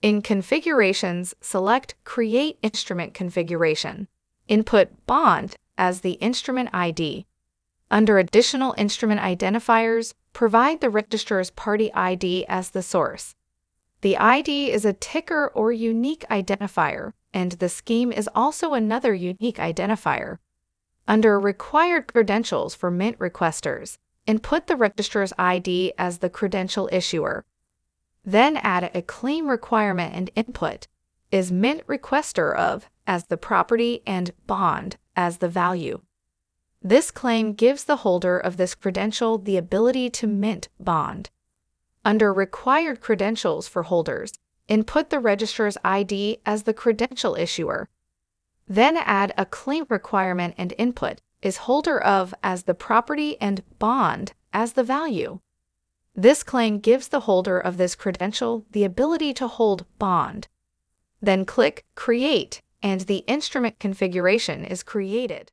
In Configurations, select Create Instrument Configuration. Input Bond as the instrument ID. Under Additional Instrument Identifiers, provide the registrar's party ID as the source. The ID is a ticker or unique identifier, and the scheme is also another unique identifier. Under Required Credentials for Mint Requesters, input the registrar's ID as the credential issuer. Then add a claim requirement and input is Mint Requester of as the property and bond as the value. This claim gives the holder of this credential the ability to mint bond. Under Required Credentials for Holders, input the registrar's ID as the credential issuer. Then add a claim requirement and input is holder of as the property and bond as the value. This claim gives the holder of this credential the ability to hold bond. Then click Create, and the instrument configuration is created.